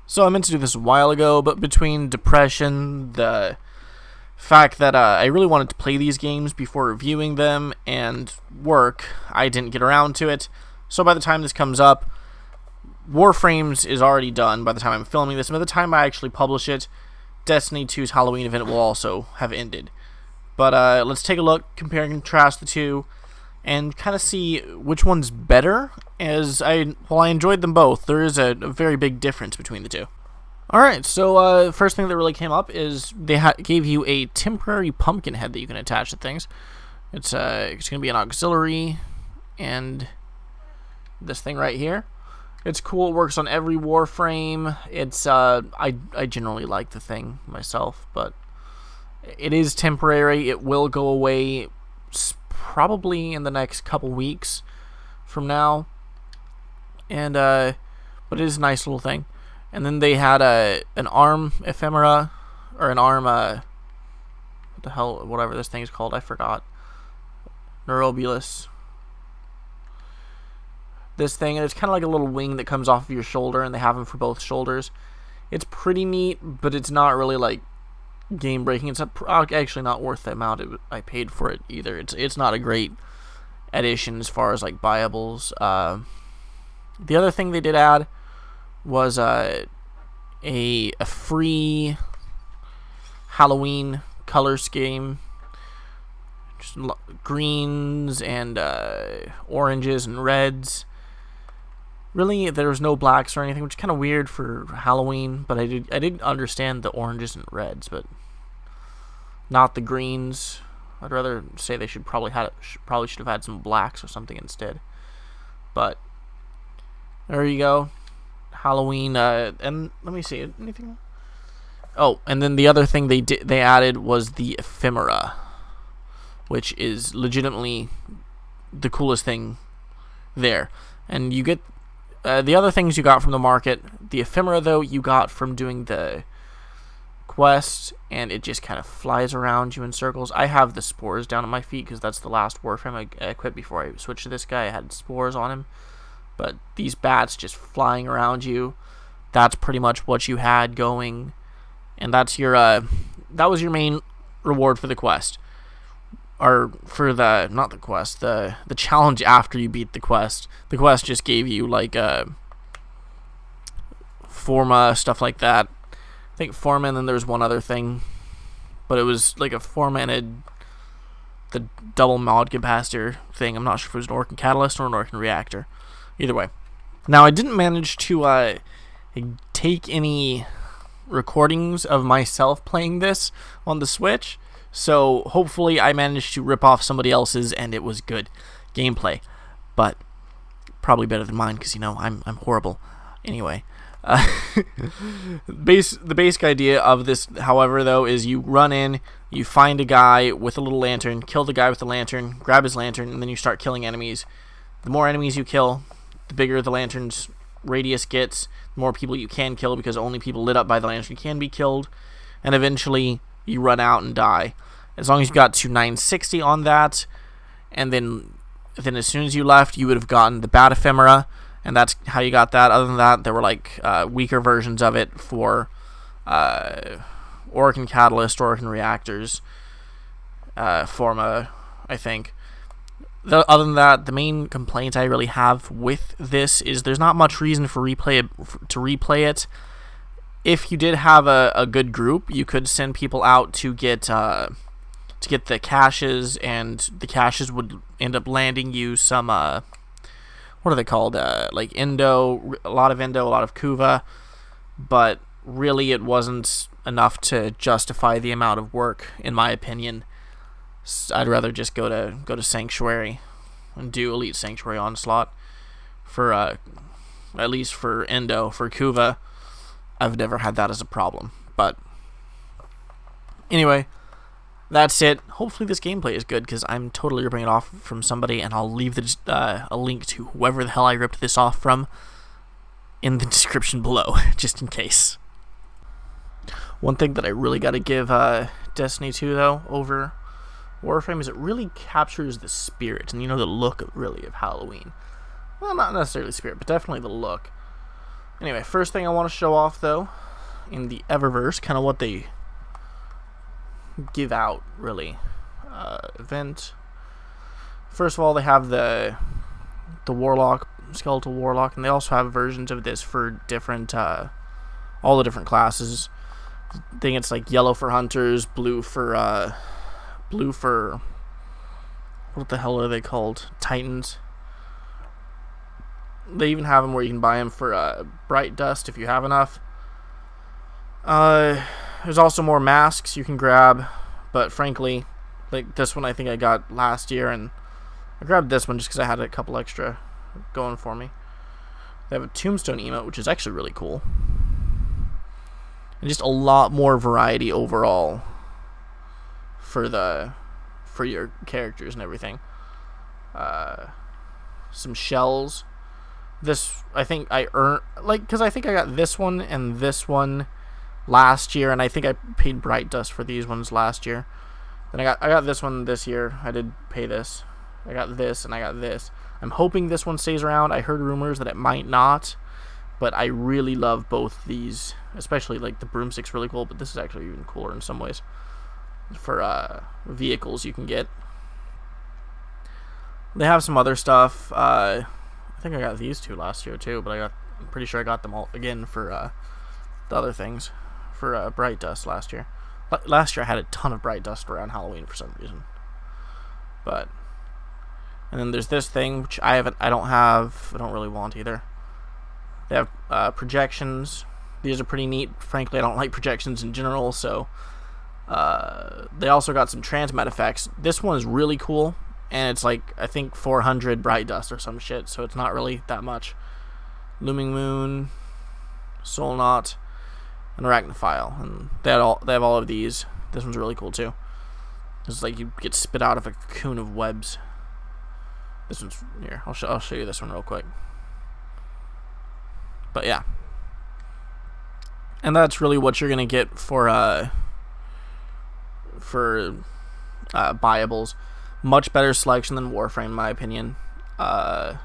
So I meant to do this a while ago, but between depression, the fact that I really wanted to play these games before reviewing them, and work, I didn't get around to it. So by the time this comes up, Warframes is already done by the time I'm filming this, and by the time I actually publish it, Destiny 2's Halloween event will also have ended. But let's take a look, compare and contrast the two, and kind of see which one's better, as while I enjoyed them both, there is a very big difference between the two. Alright, so first thing that really came up is they gave you a temporary pumpkin head that you can attach to things. It's going to be an auxiliary, and this thing right here. It's cool, it works on every Warframe. It's, I generally like the thing myself, but it is temporary. It will go away probably in the next couple weeks from now, and but it is a nice little thing. And then they had an arm ephemera, or an arm what the hell, whatever this thing is called, I forgot. Neurobulus. This thing, and it's kind of like a little wing that comes off of your shoulder, and they have them for both shoulders. It's pretty neat, but it's not really like game breaking. It's actually not worth the amount I paid for it either. It's not a great addition as far as like buyables. The other thing they did add was a free Halloween color scheme, just greens and oranges and reds. Really, there was no blacks or anything, which is kind of weird for Halloween, but I did understand the oranges and reds, but not the greens. I'd rather say they should probably should have had some blacks or something instead. But there you go, Halloween. And let me see anything. Oh, and then the other thing they added was the ephemera, which is legitimately the coolest thing there. And you get the other things you got from the market. The ephemera, though, you got from doing the quest, and it just kind of flies around you in circles. I have the spores down at my feet because that's the last Warframe I equipped before I switched to this guy. I had spores on him, but these bats just flying around you, that's pretty much what you had going, and that's your that was your main reward for the quest. Or for not the quest, the challenge after you beat the quest. The quest just gave you like Forma, stuff like that. I think Forma, and then there's one other thing, but it was like a Forma and the double mod capacitor thing. I'm not sure if it was an Orkin catalyst or an Orkin reactor. Either way. Now, I didn't manage to take any recordings of myself playing this on the Switch, so hopefully I managed to rip off somebody else's and it was good gameplay, but probably better than mine because, you know, I'm horrible. Anyway, the basic idea of this, however, though, is you run in, you find a guy with a little lantern, kill the guy with the lantern, grab his lantern, and then you start killing enemies. The more enemies you kill, the bigger the lantern's radius gets, the more people you can kill because only people lit up by the lantern can be killed, and eventually you run out and die. As long as you got to 960 on that, and then as soon as you left, you would have gotten the bat ephemera, and that's how you got that. Other than that, there were like weaker versions of it for Orkin catalyst, Orkin reactors, Forma, I think. Other than that, the main complaint I really have with this is there's not much reason for to replay it. If you did have a good group, you could send people out to get the caches, and the caches would end up landing you some what are they called? Like Endo, a lot of Endo, a lot of Kuva, but really it wasn't enough to justify the amount of work, in my opinion. I'd rather just go to Sanctuary and do Elite Sanctuary Onslaught for at least for Endo. For Kuva, I've never had that as a problem. But anyway, that's it. Hopefully this gameplay is good, because I'm totally ripping it off from somebody, and I'll leave a link to whoever the hell I ripped this off from in the description below, just in case. One thing that I really got to give Destiny 2, though, over Warframe is it really captures the spirit and, you know, the look of Halloween. Well, not necessarily spirit, but definitely the look. Anyway, first thing I want to show off, though, in the Eververse, kind of what they give out, really. Event. First of all, they have the Warlock, Skeletal Warlock, and they also have versions of this for different, all the different classes. I think it's like yellow for hunters, blue for, what the hell are they called? Titans. They even have them where you can buy them for bright dust if you have enough. There's also more masks you can grab, but frankly, like this one I think I got last year, and I grabbed this one just because I had a couple extra going for me. They have a tombstone emote, which is actually really cool. And just a lot more variety overall for your characters and everything. Some shells. This, I think I earned, like, because I think I got this one and this one last year, and I think I paid bright dust for these ones last year. Then I got this one this year. I did pay this. I got this and I got this. I'm hoping this one stays around. I heard rumors that it might not, but I really love both these, especially like the broomstick's really cool, but this is actually even cooler in some ways for vehicles you can get. They have some other stuff. I think I got these two last year too, but I'm pretty sure I got them all again for the other things for bright dust last year. Last year I had a ton of bright dust around Halloween for some reason. And then there's this thing which I don't really want either. They have projections. These are pretty neat. Frankly, I don't like projections in general, so they also got some transmat effects. This one is really cool. And it's like, I think 400 bright dust or some shit, so it's not really that much. Looming Moon, Soul Knot, and Arachnophile. And they have all of these. This one's really cool too. It's like you get spit out of a cocoon of webs. This one's here. I'll show you this one real quick. But yeah. And that's really what you're gonna get for buyables. Much better selection than Warframe, in my opinion. And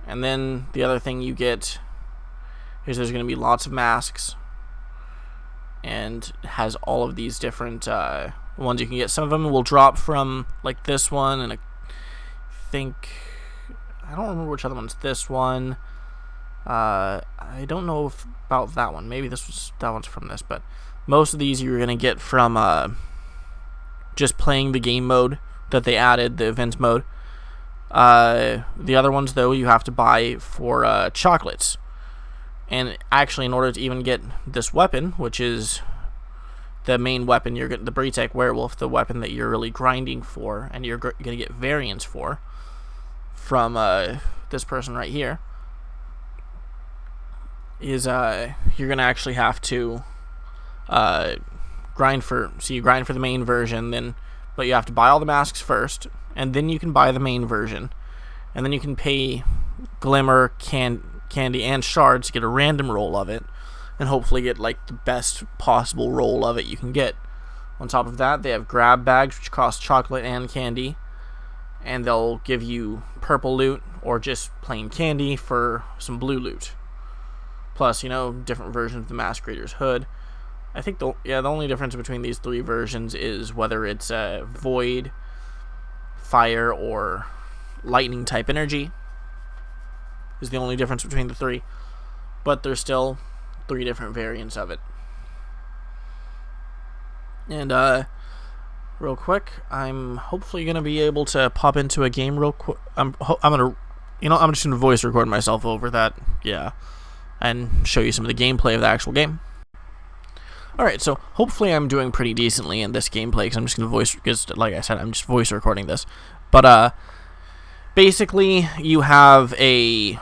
then the other thing you get is there's going to be lots of masks, and has all of these different ones you can get. Some of them will drop from like this one, and I don't remember which other one's this one. I don't know about that one. Maybe that one's from this, but most of these you're going to get from just playing the game mode that they added, the events mode. The other ones, though, you have to buy for chocolates. And actually, in order to even get this weapon, which is the main weapon, you're the Bretek Werewolf, the weapon that you're really grinding for, and you're going to get variants for, from this person right here, is you're going to actually have to grind for the main version, but you have to buy all the masks first, and then you can buy the main version, and then you can pay glimmer, candy, and shards to get a random roll of it, and hopefully get like the best possible roll of it you can get. On top of that, they have grab bags, which cost chocolate and candy, and they'll give you purple loot or just plain candy for some blue loot, plus different versions of the Masquerader's hood. I think the only difference between these three versions is whether it's void, fire, or lightning type energy is the only difference between the three, but there's still 3 different variants of it. And real quick, I'm hopefully gonna be able to pop into a game real quick. I'm just gonna voice record myself over that, and show you some of the gameplay of the actual game. Alright, so hopefully I'm doing pretty decently in this gameplay, because I'm just going to because like I said, I'm just voice recording this. But, basically, you have a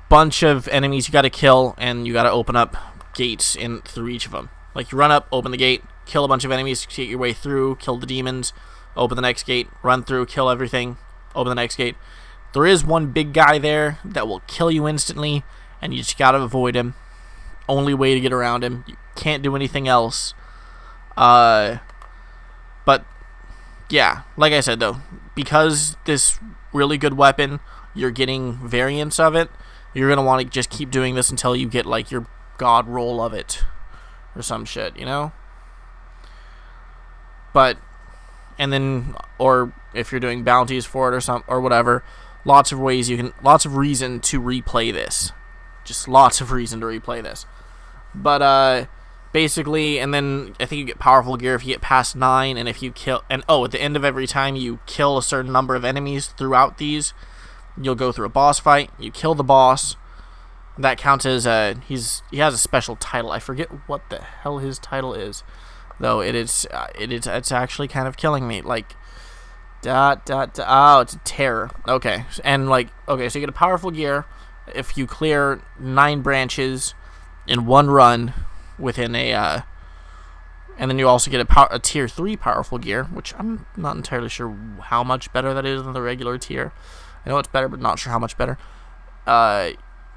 bunch of enemies you got to kill, and you got to open up gates through each of them. Like, you run up, open the gate, kill a bunch of enemies, get your way through, kill the demons, open the next gate, run through, kill everything, open the next gate. There is one big guy there that will kill you instantly, and you just got to avoid him. Only way to get around him. You can't do anything else. But yeah, like I said though, because this really good weapon, you're getting variants of it, you're gonna want to just keep doing this until you get like your god roll of it or some shit, you know. But and then, or if you're doing bounties for it or some or whatever, lots of reason to replay this. Just lots of reason to replay this. But basically, and then I think you get powerful gear if you get past 9, and if you kill, and at the end of every time you kill a certain number of enemies throughout these, you'll go through a boss fight. You kill the boss. That counts as he has a special title. I forget what the hell his title is, though. It's actually kind of killing me. Like oh, it's a terror. Okay, and so you get a powerful gear if you clear 9 branches in one run within and then you also get a tier 3 powerful gear, which I'm not entirely sure how much better that is than the regular tier. I know it's better, but not sure how much better.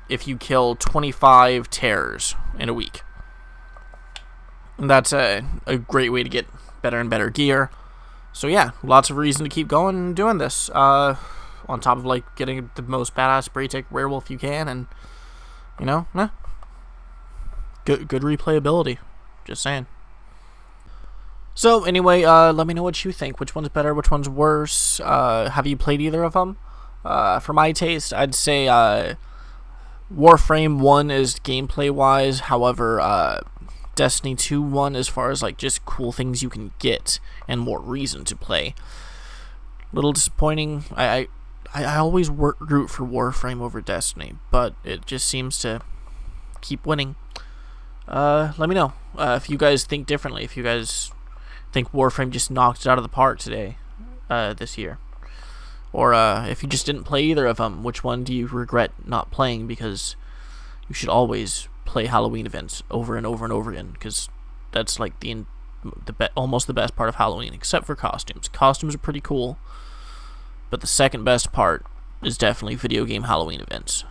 If you kill 25 terrors in a week. And that's a great way to get better and better gear. So yeah, lots of reason to keep going and doing this. On top of like getting the most badass spray take werewolf you can, and good replayability. Just saying. So anyway, let me know what you think. Which one's better? Which one's worse? Have you played either of them? For my taste, I'd say Warframe 1 is gameplay wise. However, Destiny 2 1 as far as like just cool things you can get and more reason to play. Little disappointing. I always root for Warframe over Destiny, but it just seems to keep winning. Let me know if you guys think differently. If you guys think Warframe just knocked it out of the park today, this year. Or if you just didn't play either of them, which one do you regret not playing? Because you should always play Halloween events over and over and over again, because that's like almost the best part of Halloween, except for costumes. Costumes are pretty cool, but the second best part is definitely video game Halloween events.